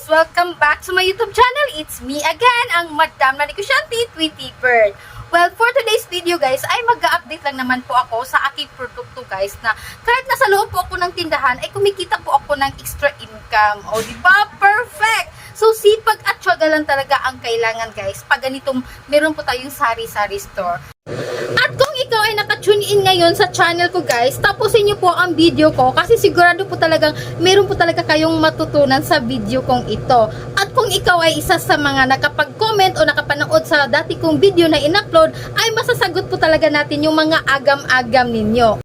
Welcome back to my YouTube channel. It's me again, ang Madam na Negosyante, Tweety Bird. Well, for today's video guys, ay mag-update lang naman po ako sa aking produkto guys na kahit nasa loob po ako ng tindahan, ay kumikita po ako ng extra income. O, diba? Perfect! So, sipag at tiyaga lang talaga ang kailangan guys pag ganitong meron po tayong sari-sari store. At kung ikaw ay naka-tune in ngayon sa channel ko guys, tapusin niyo po ang video ko kasi sigurado po talagang meron po talaga kayong matutunan sa video kong ito. At kung ikaw ay isa sa mga nakapag-comment o nakapanood sa dati kong video na in-upload, ay masasagot po talaga natin yung mga agam-agam ninyo.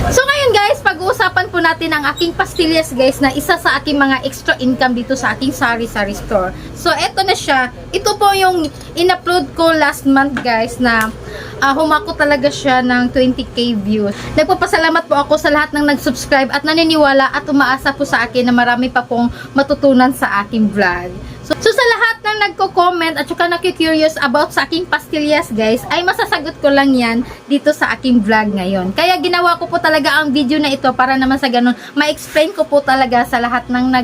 So ngayon guys, pag-uusapan po natin ang aking pastillas guys na isa sa aking mga extra income dito sa aking sari-sari store. So eto na siya. Ito po yung in-upload ko last month guys na humako talaga siya ng 20k views. Nagpapasalamat po ako sa lahat ng nag-subscribe at naniniwala at umaasa po sa akin na marami pa pong matutunan sa aking vlog. So sa lahat ng nagko-comment at saka nakikurious about sa aking pastillas guys, ay masasagot ko lang yan dito sa aking vlog ngayon. Kaya ginawa ko po talaga ang video na ito para naman sa ganun, ma-explain ko po talaga sa lahat ng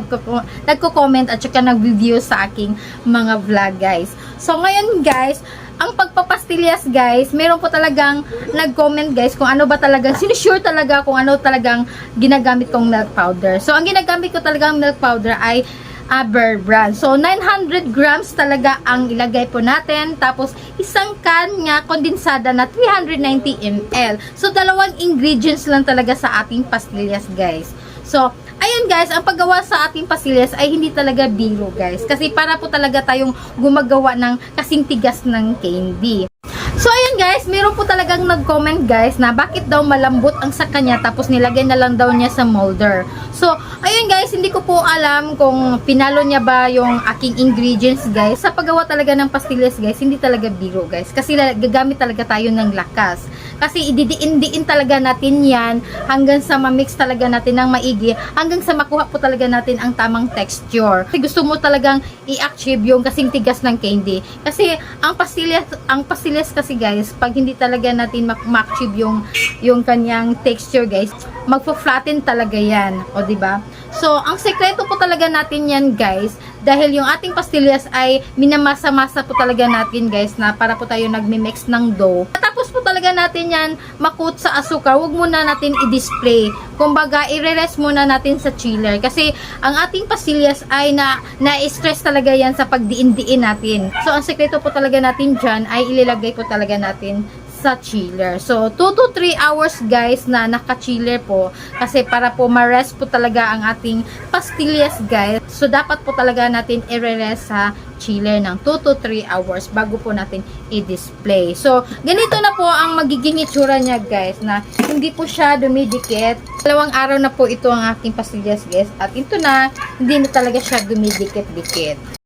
nagko-comment at saka nag-review sa aking mga vlog guys. So ngayon guys, ang pagpapastillas guys, meron po talagang nag-comment guys kung ano ba talagang, sinusure talaga kung ano talagang ginagamit kong milk powder. So ang ginagamit ko talagang milk powder ay Bear brand. So 900 grams talaga ang ilagay po natin. Tapos isang can nga kondensada na 390 ml. So dalawang ingredients lang talaga sa ating pastillas guys. So ayun guys, ang paggawa sa ating pastillas ay hindi talaga biro guys. Kasi para po talaga tayong gumagawa ng kasing tigas ng candy. So ayun guys, meron po talagang nag-comment guys na bakit daw malambot ang sa kanya tapos nilagay na lang daw niya sa molder. So ayun guys, hindi ko po alam kung pinalo niya ba yung aking ingredients guys. Sa paggawa talaga ng pastillas guys, hindi talaga biro guys. Kasi gagamit talaga tayo ng lakas. Kasi ididiin-diin talaga natin yan hanggang sa ma-mix talaga natin ng maigi, hanggang sa makuha po talaga natin ang tamang texture. Kasi gusto mo talagang i-achieve yung kasing tigas ng candy. Kasi ang pastillas kasi guys, pag hindi talaga natin ma-achieve yung kanyang texture guys, magpa-flatten talaga yan. O diba? So, ang sekreto po talaga natin yan guys, dahil yung ating pastillas ay minamasa-masa po talaga natin guys na para po tayo nagmi-mix ng dough. Tapos po talaga natin yan makut sa asukar, huwag muna natin i-display. Kumbaga, i-rest muna natin sa chiller. Kasi ang ating pastillas ay na-stress talaga yan sa pagdiin-diin natin. So, ang sekreto po talaga natin dyan ay ililagay po talaga natin sa chiller. So, 2 to 3 hours guys na naka-chiller po kasi para po ma-rest po talaga ang ating pastillas guys. So, dapat po talaga natin i-rest sa chiller ng 2 to 3 hours bago po natin i-display. So, ganito na po ang magiging itsura niya guys na hindi po siya dumidikit. 2 araw na po ito ang aking pastillas guys at ito na, hindi na talaga siya dumidikit-dikit.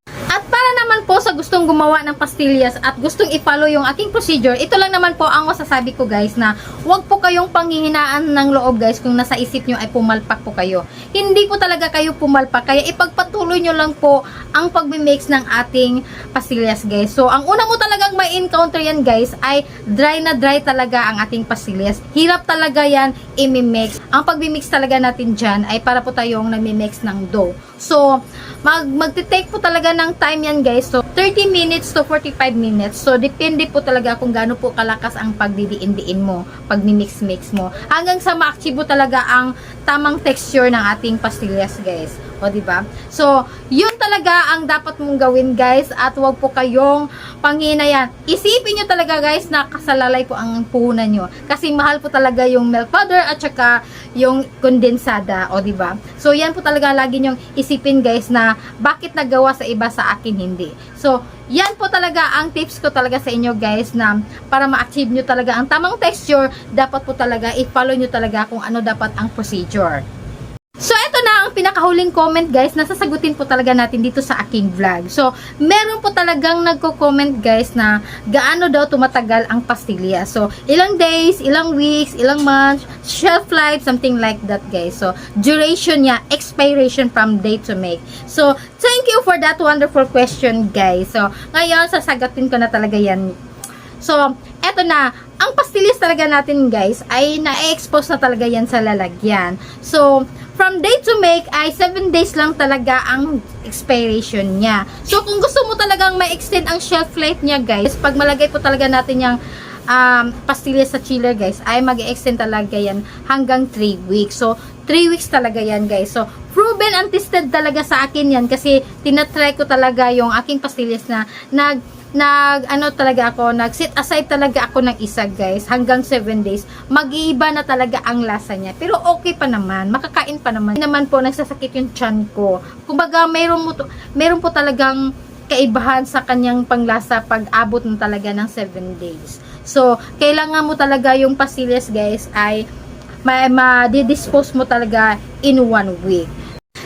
Po sa gustong gumawa ng pastillas at gustong i-follow yung aking procedure, ito lang naman po ang masasabi ko guys na huwag po kayong panghihinaan ng loob guys kung nasa isip nyo ay pumalpak po kayo. Hindi po talaga kayo pumalpak, kaya ipagpatuloy nyo lang po ang pagmimix ng ating pastillas guys. So ang una mo talagang may encounter yan guys ay dry na dry talaga ang ating pastillas. Hirap talaga yan i-mix. Ang pagmimix talaga natin dyan ay para po tayong nagmimix ng dough. So magte-take po talaga ng time yan guys. So 30 minutes to 45 minutes. So depende po talaga kung gaano po kalakas ang pagdidiin-diin mo, pagmi-mix-mix mo. Hanggang sa ma-achieve talaga ang tamang texture ng ating pastillas guys. O diba? So yun talaga ang dapat mong gawin guys at huwag po kayong panghinayan. Isipin nyo talaga guys na kasalalay po ang puhunan nyo. Kasi mahal po talaga yung milk powder at saka yung kondensada. O diba? So yan po talaga lagi nyong isipin guys na bakit nagawa sa iba sa akin hindi. So yan po talaga ang tips ko talaga sa inyo guys na para ma-achieve nyo talaga ang tamang texture, dapat po talaga i-follow nyo talaga kung ano dapat ang procedure. So, ito na ang pinakahuling comment guys na sasagutin po talaga natin dito sa aking vlog. So, meron po talagang nagko-comment guys na gaano daw tumatagal ang pastillas. So, ilang days, ilang weeks, ilang months, shelf life, something like that guys. So, duration niya, expiration from date to make. So, thank you for that wonderful question guys. So, ngayon, sasagutin ko na talaga yan. So, eto na. Ang pastillas talaga natin guys ay na-expose na talaga yan sa lalagyan. So, from day to make ay 7 days lang talaga ang expiration niya. So, kung gusto mo talagang ma-extend ang shelf life niya, guys, pag malagay po talaga natin yung pastillas sa chiller, guys, ay mag-extend talaga yan hanggang 3 weeks. So, 3 weeks talaga yan, guys. So, proven and tested talaga sa akin yan kasi tinatry ko talaga yung aking pastillas na nag-set aside talaga ako ng isa, guys, hanggang 7 days. Mag-iiba na talaga ang lasa niya. Pero okay pa naman, makakain pa naman. Hindi naman po nagsasakit yung tiyan ko. Kumbaga, meron po talagang kaibahan sa kanyang panglasa pag abot na talaga ng 7 days. So, kailangan mo talaga yung pastillas, guys, ay ma-dispose mo talaga in 1 week.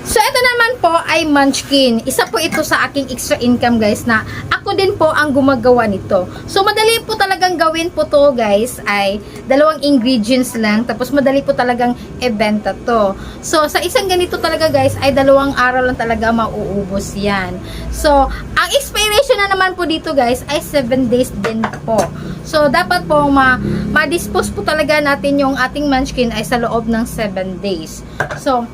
So, ito naman po ay Munchkin. Isa po ito sa aking extra income, guys, na ako din po ang gumagawa nito. So, madali po talagang gawin po to, guys, ay 2 ingredients lang. Tapos, madali po talagang ibenta to. So, sa isang ganito talaga, guys, ay 2 araw lang talaga mauubos yan. So, ang expiration na naman po dito, guys, ay 7 days din po. So, dapat po ma-dispose po talaga natin yung ating Munchkin ay sa loob ng 7 days. So,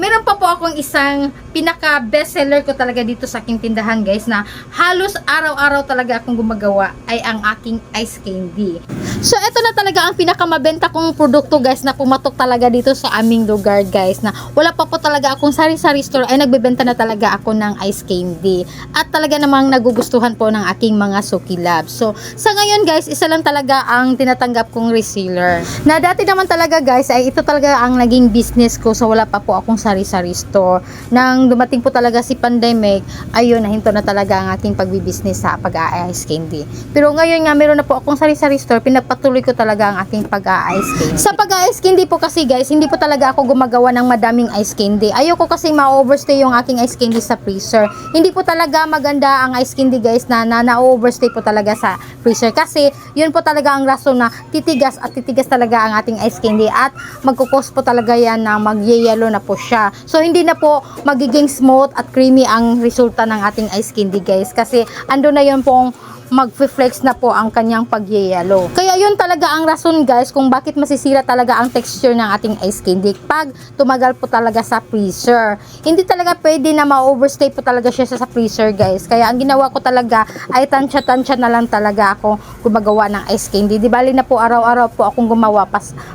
meron pa po akong isang pinaka bestseller ko talaga dito sa aking tindahan, guys, na halos araw-araw talaga akong gumagawa ay ang aking ice candy. So, ito na talaga ang pinakamabenta kong produkto, guys, na pumatok talaga dito sa aming lugar, guys, na wala pa po talaga akong sari-sari store ay nagbebenta na talaga ako ng ice candy. At talaga namang nagugustuhan po ng aking mga Suki Labs. So, sa ngayon, guys, isa lang talaga ang tinatanggap kong reseller. Na dati naman talaga, guys, ay ito talaga ang naging business ko. So, wala pa po akong sari-sari store. Nang dumating po talaga si pandemic, ayun, nahinto na talaga ang aking pagbibusiness sa pag-a-ice candy. Pero ngayon nga, meron na po akong sari-sari store, pinagpatuloy ko talaga ang aking pag-a-ice candy. Sa pag-a-ice candy po kasi, guys, hindi po talaga ako gumagawa ng madaming ice candy. Ayoko kasi ma-overstay yung aking ice candy sa freezer. Hindi po talaga maganda ang ice candy, guys, na na-overstay po talaga sa freezer. Kasi, yun po talaga ang rason na titigas at titigas talaga ang ating ice candy at magkukos po talaga yan na mag-yellow na po siya. So, hindi na po magiging smooth at creamy ang resulta ng ating ice candy, guys. Kasi, ando na yun pong mag-flex na po ang kanyang pag-yellow. Kaya yun talaga ang rason, guys, kung bakit masisira talaga ang texture ng ating ice candy pag tumagal po talaga sa freezer. Hindi talaga pwede na ma-overstay po talaga siya sa freezer, guys. Kaya ang ginawa ko talaga ay tansya-tansya na lang talaga ako gumagawa ng ice candy. Di bali na po araw-araw po akong gumawa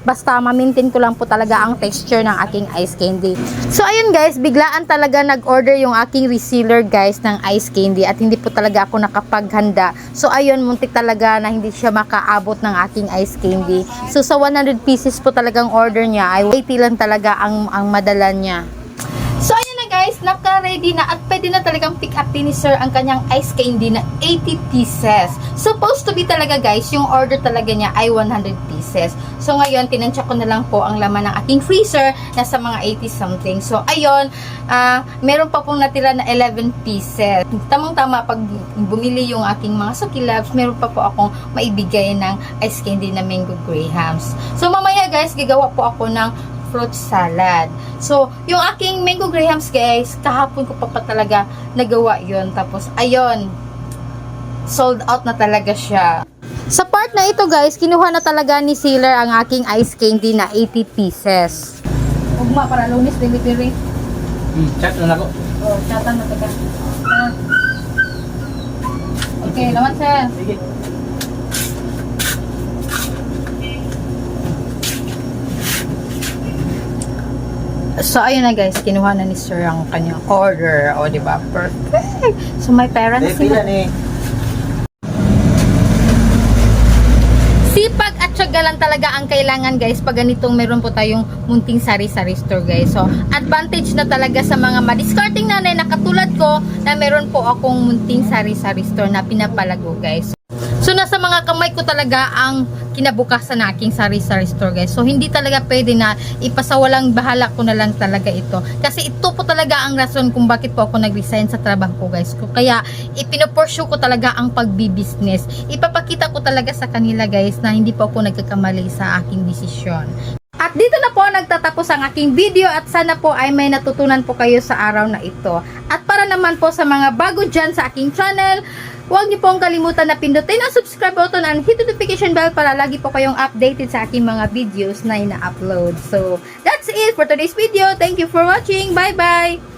basta ma-maintain ko lang po talaga ang texture ng aking ice candy. So ayun, guys, biglaan talaga nag-order yung aking reseller, guys, ng ice candy at hindi po talaga ako nakapaghanda. So, ayun, muntik talaga na hindi siya makaabot ng aking ice candy. So, sa 100 pieces po talagang order niya, ay 80 lang talaga ang madala niya. So, ayun na, guys, naka-ready na at pwede na talagang pick up ni sir ang kanyang ice candy na 80 pieces. Supposed to be talaga, guys, yung order talaga niya ay 100 pieces. So, ngayon, tinansya ko na lang po ang laman ng aking freezer na sa mga 80 something. So, ayun, meron pa pong natira na 11 pieces. Tamang-tama, pag bumili yung aking mga Suki Labs, meron pa po akong maibigay ng ice candy na Mango Grahams. So, mamaya, guys, gagawa po ako ng fruit salad. So, yung aking Mango Grahams, guys, kahapon ko pa talaga nagawa yun. Tapos, ayun, sold out na talaga siya. Sa part na ito, guys, kinuha na talaga ni seller ang aking ice candy na 80 pieces. Ugma para lunes delivery. Chat na ako. Oh, chatan na taga. Okay, naman sir. Sige. So, ayun na, guys, kinuha na ni sir ang kanyang order. O, diba? Perfect. So, my parents sila. Sipag at tiyaga lang talaga ang kailangan, guys, pag ganitong meron po tayong munting sari-sari store, guys. So, advantage na talaga sa mga madiscarding nanay na katulad ko na meron po akong munting sari-sari store na pinapalago, guys. So, nasa mga kamay ko talaga ang kinabukasan na aking sari-sari store, guys. So, hindi talaga pwede na ipasawalang bahala ko na lang talaga ito. Kasi ito po talaga ang rason kung bakit po ako nag-resign sa trabaho ko, guys. Kaya, ipinopursue ko talaga ang pagbi-business. Ipapakita ko talaga sa kanila, guys, na hindi po ako nagkakamali sa aking desisyon. At dito na po nagtatapos ang aking video at sana po ay may natutunan po kayo sa araw na ito. At para naman po sa mga bago dyan sa aking channel, huwag niyo pong kalimutan na pindutin ang subscribe button and hit notification bell para lagi po kayong updated sa aking mga videos na ina-upload. So, that's it for today's video. Thank you for watching. Bye-bye!